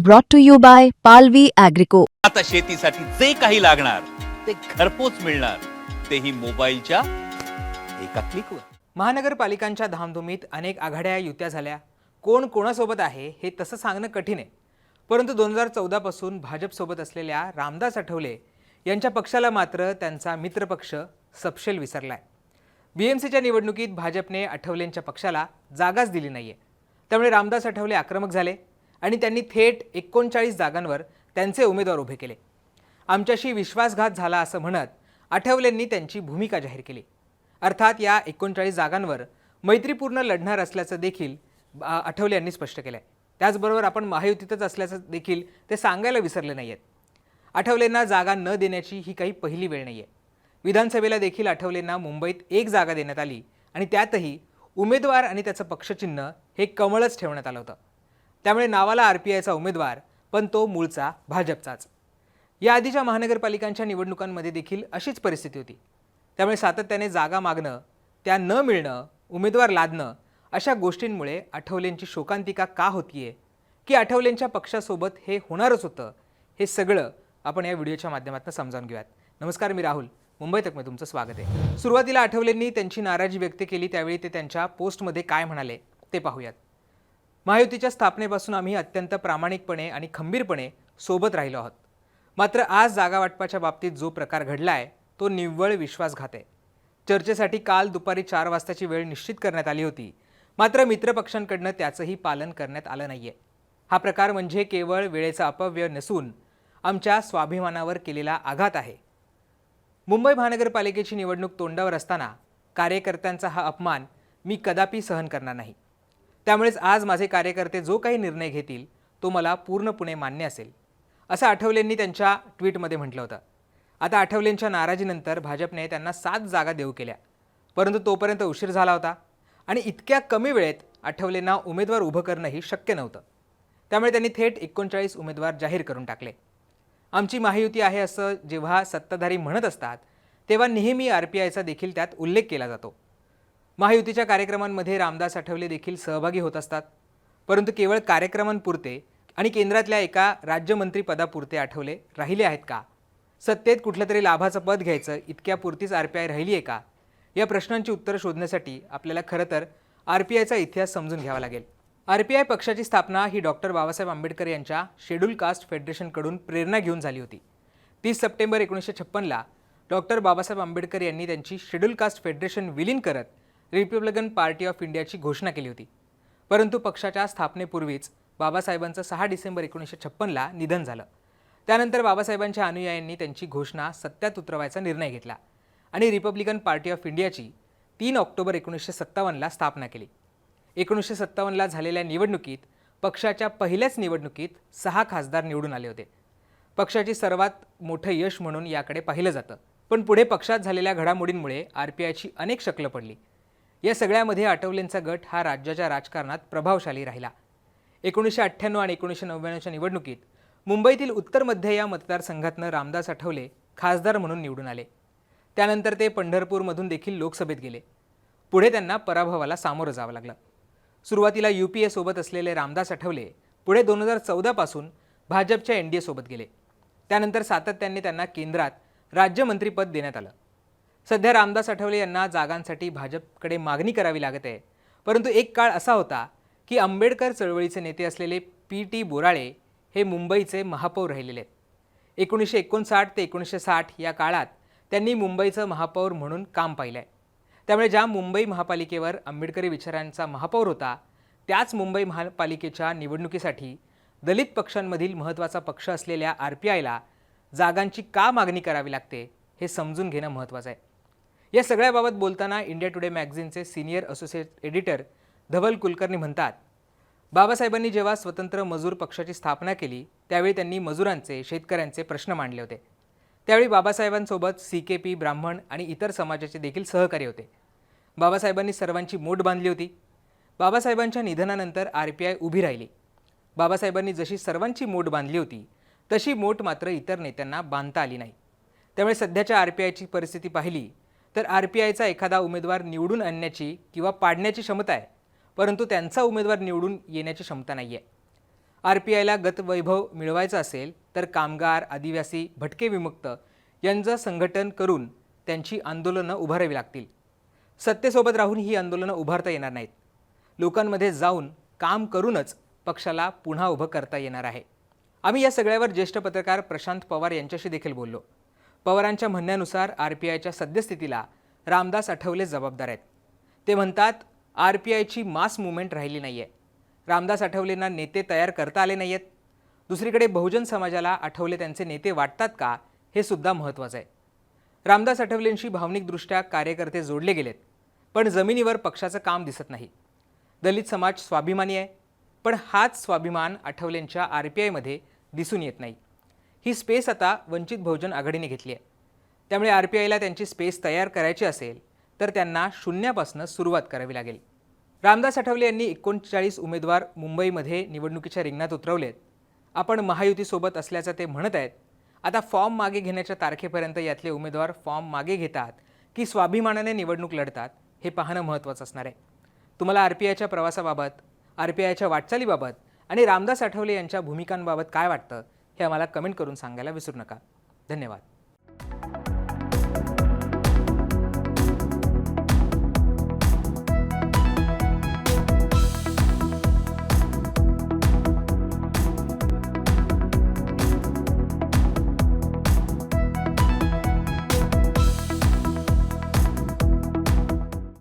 brought to you by Palvi Agrico. आता शेतीसाठी जे काही लागणार ते घरपोच मिळणार, तेही मोबाईलच्या एका क्लिकवर. महानगरपालिकांच्या धामधुमीत अनेक आघाड्या युत्या झाल्या. कोण कोणासोबत आहे हे तसं सांगणं कठीण आहे. परंतु 2014 पासून भाजपसोबत असलेल्या रामदास आठवले यांच्या पक्षाला मात्र त्यांचा मित्रपक्ष सपशेल विसरलाय. बीएमसीच्या निवडणुकीत भाजपने आठवलेंच्या पक्षाला जागाच दिली नाहीये. त्यामुळे रामदास आठवले आक्रमक झाले आणि त्यांनी थेट 39 जागांवर त्यांचे उमेदवार उभे केले. आमच्याशी विश्वासघात झाला असं म्हणत आठवलेंनी त्यांची भूमिका जाहीर केली. अर्थात या 39 जागांवर मैत्रीपूर्ण लढणार असल्याचं देखील आठवले यांनी स्पष्ट केलंय. त्याचबरोबर आपण महायुतीतच असल्याचं देखील ते सांगायला विसरले नाहीयेत. आठवलेंना जागा न देण्याची ही काही पहिली वेळ नाहीये. विधानसभेला देखील आठवलेंना मुंबईत एक जागा देण्यात आली आणि त्यातही उमेदवार आणि त्याचं पक्षचिन्ह हे कमळच ठेवण्यात आलं होतं. त्यामुळे नावाला आरपीआयचा उमेदवार, पण तो मूळचा भाजपचाच. या आधीच्या महानगरपालिकांच्या निवडणुकांमध्ये देखील अशीच परिस्थिती होती. त्यामुळे सातत्याने जागा मागणं, त्या न मिळणं, उमेदवार लादणं अशा गोष्टींमुळे आठवलेंची शोकांतिका का होतीये की आठवलेंच्या पक्षासोबत हे होणारच होतं, हे सगळं आपण या व्हिडिओच्या माध्यमातून समजावून घेऊयात. नमस्कार, मी राहुल. मुंबई तकमध्ये तुमचं स्वागत आहे. सुरुवातीला आठवलेंनी त्यांची नाराजी व्यक्त केली. त्यावेळी ते त्यांच्या पोस्टमध्ये काय म्हणाले ते पाहूयात. महायुतीच्या स्थापनेपासून आम्ही अत्यंत प्रामाणिकपणे आणि खंबीरपणे सोबत राहिलो आहोत. मात्र आज जागा वाटपाच्या बाबतीत जो प्रकार घडलाय तो निव्वळ विश्वासघात आहे. चर्चेसाठी काल दुपारी 4 वाजताची वेळ निश्चित करण्यात आली होती. मात्र मित्रपक्षांकडनं त्याचंही पालन करण्यात आलं नाहीये. हा प्रकार म्हणजे केवळ वेळेचा अपव्यय नसून आमच्या स्वाभिमानावर केलेला आघात आहे. मुंबई महानगरपालिकेची निवडणूक तोंडावर असताना कार्यकर्त्यांचा हा अपमान मी कदापि सहन करणार नाही. त्यामुळेच आज माझे कार्यकर्ते जो काही निर्णय घेतील तो मला पूर्णपणे मान्य असेल, असं आठवलेंनी त्यांच्या ट्विटमध्ये म्हटलं होतं. आता आठवलेंच्या नाराजीनंतर भाजपने त्यांना 7 जागा देऊ केल्या, परंतु तोपर्यंत उशीर झाला होता आणि इतक्या कमी वेळेत आठवलेंना उमेदवार उभं करणंही शक्य नव्हतं. त्यामुळे त्यांनी थेट 39 उमेदवार जाहीर करून टाकले. आमची महायुती आहे असं जेव्हा सत्ताधारी म्हणत असतात तेव्हा नेहमी आरपीआयचा देखील त्यात उल्लेख केला जातो. महायुतीच्या कार्यक्रमांमध्ये रामदास आठवले देखील सहभागी होत असतात, परंतु केवळ कार्यक्रमांपुरते आणि केंद्रातल्या एका राज्यमंत्री पदापुरते आठवले राहिले आहेत का? सत्तेत कुठलं तरी लाभाचं पद घ्यायचं इतक्यापुरतीच आरपीआय राहिली आहे का? या प्रश्नांची उत्तरं शोधण्यासाठी आपल्याला खरं तर आरपीआयचा इतिहास समजून घ्यावा लागेल. आरपीआय पक्षाची स्थापना ही डॉक्टर बाबासाहेब आंबेडकर यांच्या शेड्यूल कास्ट फेडरेशनकडून प्रेरणा घेऊन झाली होती. 30 सप्टेंबर 1956ला डॉक्टर बाबासाहेब आंबेडकर यांनी त्यांची शेड्यूल कास्ट फेडरेशन विलीन करत रिपब्लिकन पार्टी ऑफ इंडियाची घोषणा केली होती. परंतु पक्षाच्या स्थापनेपूर्वीच बाबासाहेबांचं 6 डिसेंबर 1956ला निधन झालं. त्यानंतर बाबासाहेबांच्या अनुयायांनी त्यांची घोषणा सत्यात उतरवायचा निर्णय घेतला आणि रिपब्लिकन पार्टी ऑफ इंडियाची 3 ऑक्टोबर 1957ला स्थापना केली. 1957ला झालेल्या निवडणुकीत पक्षाच्या पहिल्याच निवडणुकीत 6 खासदार निवडून आले होते. पक्षाची सर्वात मोठं यश म्हणून याकडे पाहिलं जातं. पण पुढे पक्षात झालेल्या घडामोडींमुळे आरपीआयची अनेक शकलं पडली. या सगळ्यामध्ये आठवलेंचा गट हा राज्याच्या राजकारणात प्रभावशाली राहिला. 1998 आणि 1999च्या निवडणुकीत मुंबईतील उत्तर मध्य या मतदारसंघातनं रामदास आठवले खासदार म्हणून निवडून आले. त्यानंतर ते पंढरपूरमधून देखील लोकसभेत गेले. पुढे त्यांना पराभवाला सामोरं जावं लागलं. सुरुवातीला UPA सोबत असलेले रामदास आठवले पुढे 2014 पासून भाजपच्या NDA सोबत गेले. त्यानंतर सातत्याने त्यांना केंद्रात राज्यमंत्रीपद देण्यात आलं. सध्या रामदास आठवले यांना जागांसाठी भाजपकडे मागणी करावी लागत आहे. परंतु एक काळ असा होता की आंबेडकर चळवळीचे नेते असलेले PT बोराळे हे मुंबईचे महापौर राहिलेले आहेत. 1959 ते 1960 या काळात त्यांनी मुंबईचं महापौर म्हणून काम पाहिलंय. त्यामुळे ज्या मुंबई महापालिकेवर आंबेडकरी विचारांचा महापौर होता, त्याच मुंबई महापालिकेच्या निवडणुकीसाठी दलित पक्षांमधील महत्त्वाचा पक्ष असलेल्या आरपीआयला जागांची का मागणी करावी लागते हे समजून घेणं महत्त्वाचं आहे. या सगळ्याबाबत बोलताना इंडिया टुडे मॅगझिनचे senior associate editor Dhaval Kulkarni म्हणतात, बाबासाहेबांनी जेव्हा स्वतंत्र मजूर पक्षाची स्थापना केली त्यावेळी त्यांनी मजुरांचे, शेतकऱ्यांचे प्रश्न मांडले होते. त्यावेळी बाबासाहेबांसोबत CKP, ब्राह्मण आणि इतर समाजाचे देखील सहकारी होते. बाबासाहेबांनी सर्वांची मोट बांधली होती. बाबासाहेबांच्या निधनानंतर आरपीआय उभी राहिली. बाबासाहेबांनी जशी सर्वांची मोट बांधली होती तशी मोट मात्र इतर नेत्यांना बांधता आली नाही. त्यामुळे सध्याच्या आरपीआयची परिस्थिती पाहिली तर आरपीआयचा एखादा उमेदवार निवडून आणण्याची किंवा पाडण्याची क्षमता आहे, परंतु त्यांचा उमेदवार निवडून येण्याची क्षमता नाही आहे. RPIला गतवैभव मिळवायचं असेल तर कामगार, आदिवासी, भटके विमुक्त यांचं संघटन करून त्यांची आंदोलनं उभारावी लागतील. सत्तेसोबत राहून ही आंदोलनं उभारता येणार नाहीत. लोकांमध्ये जाऊन काम करूनच पक्षाला पुन्हा उभं करता येणार आहे. आम्ही या सगळ्यावर ज्येष्ठ पत्रकार प्रशांत पवार यांच्याशी देखील बोललो. पवारांच्या म्हणण्यानुसार RPIच्या सद्यस्थितीला रामदास आठवले जबाबदार आहेत. ते म्हणतात RPIची मास मुवमेंट राहिली नाही आहे. रामदास आठवलेंना नेते तयार करता आले नाही आहेत. दुसरीकडे बहुजन समाजाला आठवले त्यांचे नेते वाटतात का हे सुद्धा महत्त्वाचं आहे. रामदास आठवलेंशी भावनिकदृष्ट्या कार्यकर्ते जोडले गेलेत, पण जमिनीवर पक्षाचं काम दिसत नाही. दलित समाज स्वाभिमानी आहे, पण हाच स्वाभिमान आठवलेंच्या RPIमध्ये दिसून येत नाही. ही स्पेस आता वंचित बहुजन आघाडीने घेतली आहे. त्यामुळे RPIला त्यांची स्पेस तयार करायची असेल तर त्यांना शून्यापासून सुरुवात करावी लागेल. रामदास आठवले यांनी 39 उमेदवार मुंबईमध्ये निवडणुकीच्या रिंगणात उतरवलेत. आपण महायुतीसोबत असल्याचं ते म्हणत आहेत. आता फॉर्म मागे घेण्याच्या तारखेपर्यंत यातले उमेदवार फॉर्म मागे घेतात की स्वाभिमानाने निवडणूक लढतात हे पाहणं महत्त्वाचं असणार आहे. तुम्हाला RPIच्या प्रवासाबाबत, RPIच्या वाटचालीबाबत आणि रामदास आठवले यांच्या भूमिकांबाबत काय वाटतं हे आम्हाला कमेंट करून सांगायला विसरू नका. धन्यवाद.